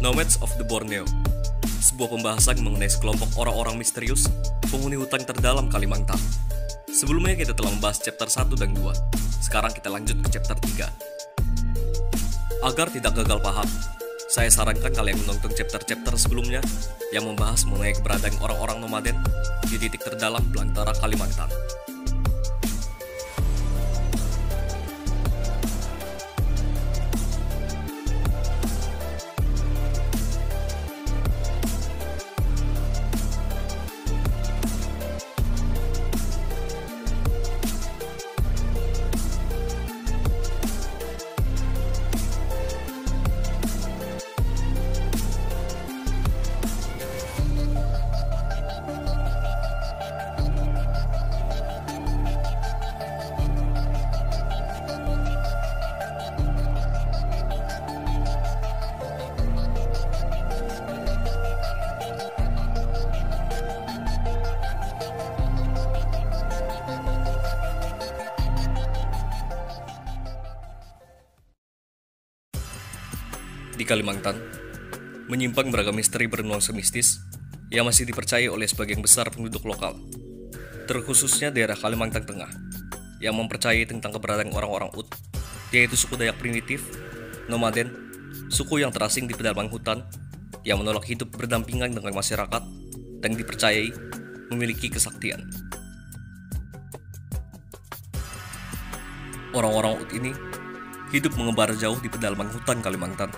Nomads of the Borneo, sebuah pembahasan mengenai sekelompok orang-orang misterius penghuni hutan terdalam Kalimantan. Sebelumnya kita telah membahas chapter 1 dan 2, sekarang kita lanjut ke chapter 3. Agar tidak gagal paham, saya sarankan kalian menonton chapter-chapter sebelumnya yang membahas mengenai keberadaan orang-orang nomaden di titik terdalam belantara Kalimantan. Di Kalimantan, menyimpan beragam misteri bernuansa mistis yang masih dipercayai oleh sebagian besar penduduk lokal, terkhususnya daerah Kalimantan Tengah, yang mempercayai tentang keberadaan orang-orang Ut, yaitu suku Dayak primitif, nomaden, suku yang terasing di pedalaman hutan, yang menolak hidup berdampingan dengan masyarakat, dan dipercayai memiliki kesaktian. Orang-orang Ut ini hidup mengembar jauh di pedalaman hutan Kalimantan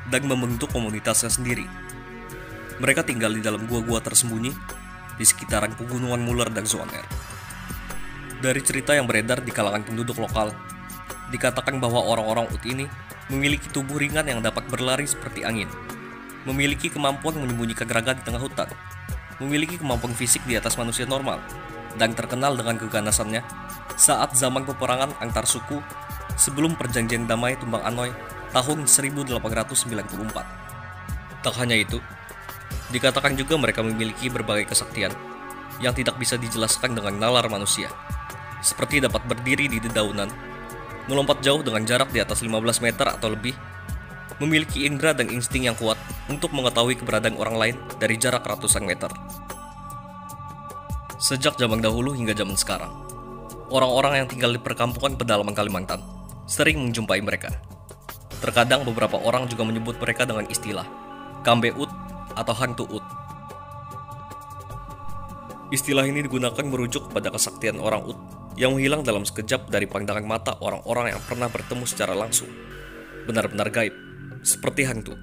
dan membentuk komunitasnya sendiri. Mereka tinggal di dalam gua-gua tersembunyi di sekitaran pegunungan Muller dan Swaner. Dari cerita yang beredar di kalangan penduduk lokal, dikatakan bahwa orang-orang Ut ini memiliki tubuh ringan yang dapat berlari seperti angin, memiliki kemampuan menyembunyikan raga di tengah hutan, memiliki kemampuan fisik di atas manusia normal, dan terkenal dengan keganasannya saat zaman peperangan antar suku sebelum perjanjian damai Tumbang Anoy tahun 1894. Tak hanya itu, dikatakan juga mereka memiliki berbagai kesaktian yang tidak bisa dijelaskan dengan nalar manusia, seperti dapat berdiri di dedaunan, melompat jauh dengan jarak di atas 15 meter atau lebih, memiliki indera dan insting yang kuat untuk mengetahui keberadaan orang lain dari jarak ratusan meter. Sejak zaman dahulu hingga zaman sekarang, orang-orang yang tinggal di perkampungan pedalaman Kalimantan sering menjumpai mereka. Terkadang beberapa orang juga menyebut mereka dengan istilah Kambe Ut atau hantu Ut. Istilah ini digunakan merujuk pada kesaktian orang Ut yang menghilang dalam sekejap dari pandangan mata orang-orang yang pernah bertemu secara langsung. Benar-benar gaib, seperti hantu.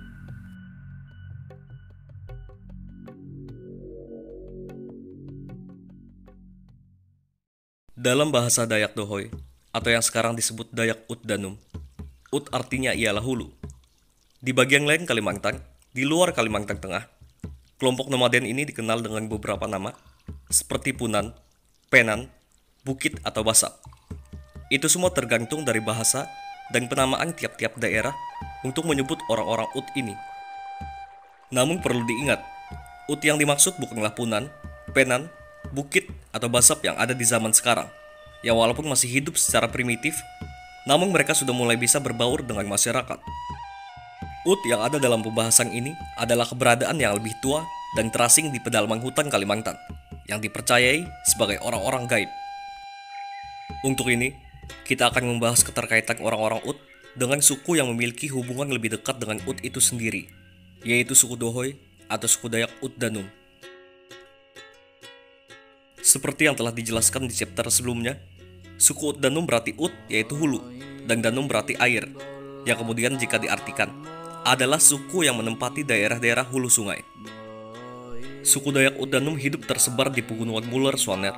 Dalam bahasa Dayak Dohoy, atau yang sekarang disebut Dayak Ut Danum, Ut artinya ialah hulu. Di bagian lain Kalimantan, di luar Kalimantan Tengah, kelompok nomaden ini dikenal dengan beberapa nama, seperti Punan, Penan, Bukit atau Basap. Itu semua tergantung dari bahasa dan penamaan tiap-tiap daerah untuk menyebut orang-orang Ut ini. Namun perlu diingat, Ut yang dimaksud bukanlah Punan, Penan, Bukit atau Basap yang ada di zaman sekarang, yang walaupun masih hidup secara primitif, namun mereka sudah mulai bisa berbaur dengan masyarakat. Ut yang ada dalam pembahasan ini adalah keberadaan yang lebih tua dan terasing di pedalaman hutan Kalimantan, yang dipercayai sebagai orang-orang gaib. Untuk ini, kita akan membahas keterkaitan orang-orang Ut dengan suku yang memiliki hubungan lebih dekat dengan Ut itu sendiri, yaitu suku Dohoy atau suku Dayak Ut Danum. Seperti yang telah dijelaskan di chapter sebelumnya, suku Ut Danum berarti Ut yaitu hulu, dan Danum berarti air, yang kemudian jika diartikan adalah suku yang menempati daerah-daerah hulu sungai. Suku Dayak Ut Danum hidup tersebar di pegunungan Muller Swaner,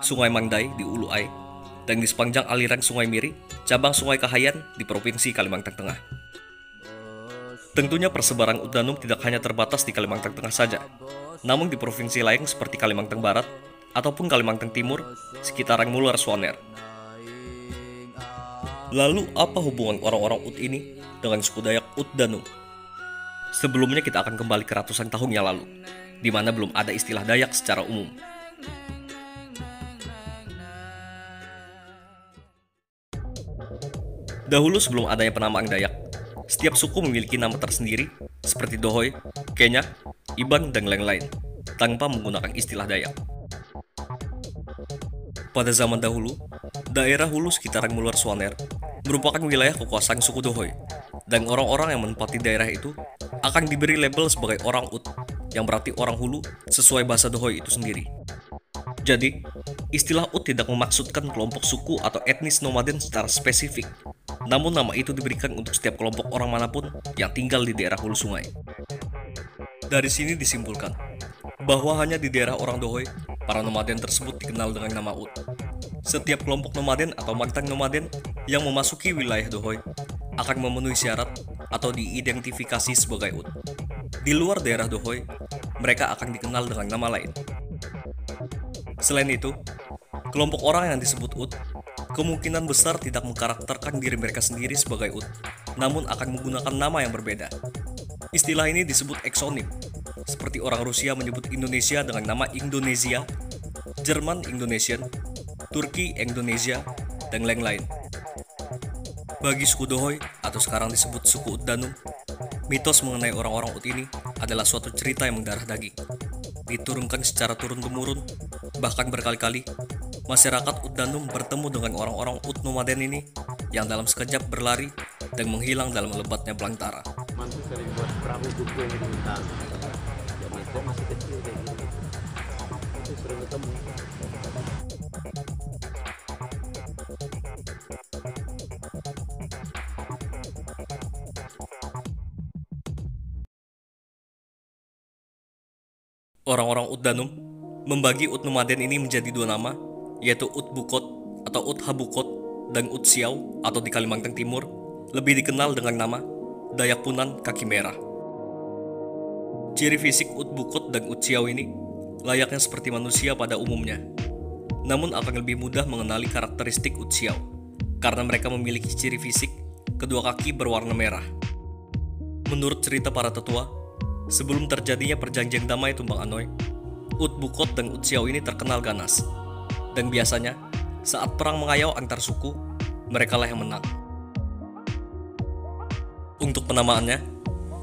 Sungai Mangday di Ulu Ai, dan di sepanjang aliran Sungai Miri, cabang Sungai Kahayan di Provinsi Kalimantan Tengah. Tentunya persebaran Ut Danum tidak hanya terbatas di Kalimantan Tengah saja, namun di provinsi lain seperti Kalimantan Barat ataupun Kalimantan Timur sekitaran Muller Swaner. Lalu apa hubungan orang-orang Ut ini dengan suku Dayak Ut Danum? Sebelumnya kita akan kembali ke ratusan tahun yang lalu, di mana belum ada istilah Dayak secara umum. Dahulu sebelum adanya penamaan Dayak, Setiap suku memiliki nama tersendiri, seperti Dohoy, Kenya, Iban, dan lain-lain, tanpa menggunakan istilah Dayak. Pada zaman dahulu, daerah hulu sekitaran Mular Swaner merupakan wilayah kekuasaan suku Dohoy, dan orang-orang yang menempati daerah itu akan diberi label sebagai orang Ut, yang berarti orang hulu sesuai bahasa Dohoy itu sendiri. Jadi, istilah Ut tidak memaksudkan kelompok suku atau etnis nomaden secara spesifik, namun nama itu diberikan untuk setiap kelompok orang manapun yang tinggal di daerah hulu sungai. Dari sini disimpulkan bahwa hanya di daerah orang Dohoy, para nomaden tersebut dikenal dengan nama Ut. Setiap kelompok nomaden atau mantang nomaden yang memasuki wilayah Dohoy akan memenuhi syarat atau diidentifikasi sebagai Ut. Di luar daerah Dohoy, mereka akan dikenal dengan nama lain. Selain itu, kelompok orang yang disebut Ut kemungkinan besar tidak mengkarakterkan diri mereka sendiri sebagai Ut, namun akan menggunakan nama yang berbeda. Istilah ini disebut eksonim, seperti orang Rusia menyebut Indonesia dengan nama Indonesia, Jerman Indonesian, Turki Indonesia, dan lain-lain. Bagi suku Dohoy, atau sekarang disebut suku Ut Danum, mitos mengenai orang-orang Ut ini adalah suatu cerita yang mendarah daging. Diturunkan secara turun-temurun, bahkan berkali-kali, masyarakat Ut Danum bertemu dengan orang-orang Ut nomaden ini yang dalam sekejap berlari dan menghilang dalam lebatnya belantara. Mantu sering buat perahu buku yang bintang. Jadi saya masih kecil kayak gini. Itu sering ketemu. Orang-orang Ut Danum membagi Ut nomaden ini menjadi dua nama, yaitu Ut Bukot atau Ut Habukot dan Ut Siau atau di Kalimantan Timur lebih dikenal dengan nama Dayak Punan Kaki Merah. Ciri fisik Ut Bukot dan Ut Siau ini layaknya seperti manusia pada umumnya, namun akan lebih mudah mengenali karakteristik Ut Siau karena mereka memiliki ciri fisik kedua kaki berwarna merah. Menurut cerita para tetua, sebelum terjadinya perjanjian damai Tumbang Anoy, Ut Bukot dan Ut Siau ini terkenal ganas. Dan biasanya, saat perang mengayau antar suku, merekalah yang menang. Untuk penamaannya,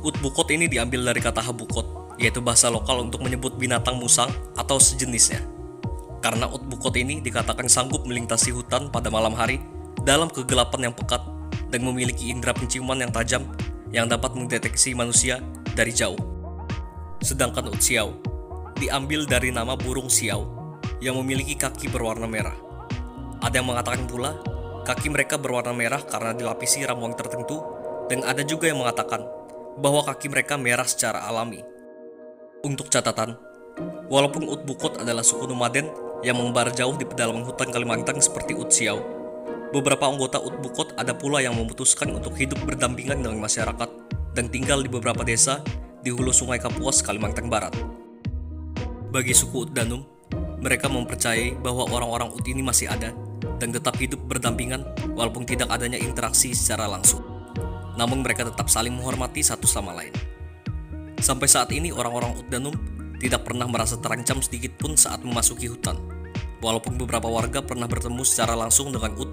Ut Bukot ini diambil dari kata Habukot, yaitu bahasa lokal untuk menyebut binatang musang atau sejenisnya. Karena Ut Bukot ini dikatakan sanggup melintasi hutan pada malam hari dalam kegelapan yang pekat dan memiliki indera penciuman yang tajam yang dapat mendeteksi manusia dari jauh. Sedangkan Ut Siau diambil dari nama burung siau yang memiliki kaki berwarna merah. Ada yang mengatakan pula kaki mereka berwarna merah karena dilapisi ramuan tertentu, dan ada juga yang mengatakan bahwa kaki mereka merah secara alami. Untuk catatan, walaupun Ut Bukot adalah suku nomaden yang mengembar jauh di pedalaman hutan Kalimantan seperti Ut Siau, beberapa anggota Ut Bukot ada pula yang memutuskan untuk hidup berdampingan dengan masyarakat dan tinggal di beberapa desa di hulu sungai Kapuas, Kalimantan Barat. Bagi suku Ut Danum, mereka mempercayai bahwa orang-orang Ut ini masih ada dan tetap hidup berdampingan walaupun tidak adanya interaksi secara langsung. Namun mereka tetap saling menghormati satu sama lain. Sampai saat ini orang-orang Ut Danum tidak pernah merasa terancam sedikit pun saat memasuki hutan. Walaupun beberapa warga pernah bertemu secara langsung dengan Ut,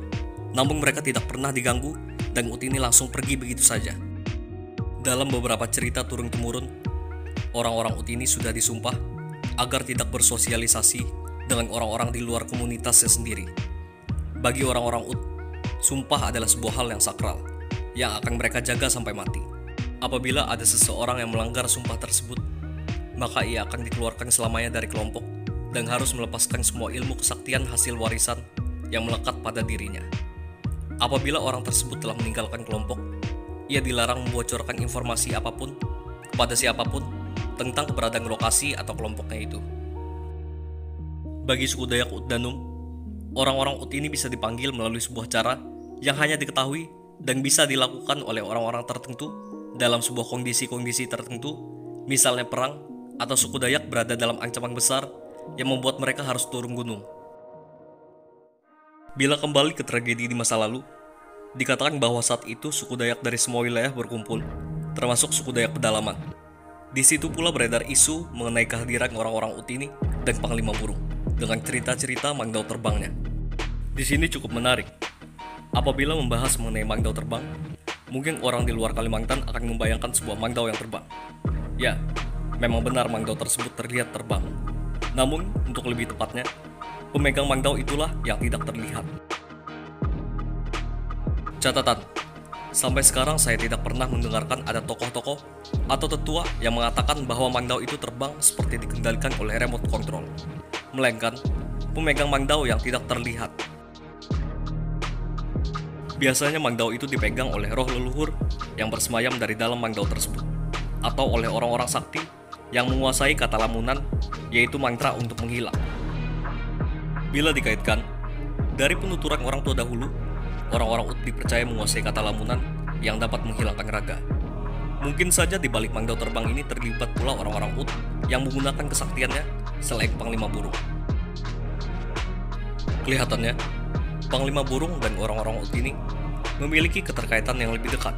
namun mereka tidak pernah diganggu dan Ut ini langsung pergi begitu saja. Dalam beberapa cerita turun-temurun, orang-orang Ut ini sudah disumpah agar tidak bersosialisasi dengan orang-orang di luar komunitasnya sendiri. Bagi orang-orang Ut, sumpah adalah sebuah hal yang sakral, yang akan mereka jaga sampai mati. Apabila ada seseorang yang melanggar sumpah tersebut, maka ia akan dikeluarkan selamanya dari kelompok dan harus melepaskan semua ilmu kesaktian hasil warisan yang melekat pada dirinya. Apabila orang tersebut telah meninggalkan kelompok, ia dilarang membocorkan informasi apapun kepada siapapun tentang keberadaan lokasi atau kelompoknya itu. Bagi suku Dayak Ut Danum, orang-orang Ut ini bisa dipanggil melalui sebuah cara yang hanya diketahui dan bisa dilakukan oleh orang-orang tertentu dalam sebuah kondisi-kondisi tertentu, misalnya perang atau suku Dayak berada dalam ancaman besar yang membuat mereka harus turun gunung. Bila kembali ke tragedi di masa lalu, dikatakan bahwa saat itu suku Dayak dari semua wilayah berkumpul, termasuk suku Dayak pedalaman. Di situ pula beredar isu mengenai kehadiran orang-orang Ut ini dan Panglima Burung, dengan cerita-cerita Mangdao terbangnya. Di sini cukup menarik. Apabila membahas mengenai Mangdao terbang, Mungkin orang di luar Kalimantan akan membayangkan sebuah mangdao yang terbang. Ya, memang benar mangdao tersebut terlihat terbang. Namun, untuk lebih tepatnya, pemegang mangdao itulah yang tidak terlihat. Catatan, sampai sekarang saya tidak pernah mendengarkan ada tokoh-tokoh atau tetua yang mengatakan bahwa mangdao itu terbang seperti dikendalikan oleh remote control, melainkan pemegang mangdao yang tidak terlihat. Biasanya mangdao itu dipegang oleh roh leluhur yang bersemayam dari dalam mangdao tersebut, atau oleh orang-orang sakti yang menguasai kata lamunan, yaitu mantra untuk menghilang. Bila dikaitkan, dari penuturan orang tua dahulu, orang-orang Ut dipercaya menguasai kata lamunan yang dapat menghilangkan raga. Mungkin saja di balik mangdao terbang ini terlibat pula orang-orang Ut yang menggunakan kesaktiannya selain Panglima Burung. Kelihatannya, Panglima Burung dan orang-orang Ut ini memiliki keterkaitan yang lebih dekat.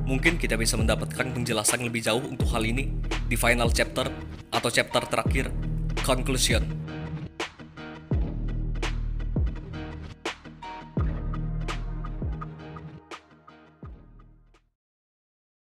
Mungkin kita bisa mendapatkan penjelasan lebih jauh untuk hal ini di final chapter atau chapter terakhir, Conclusion.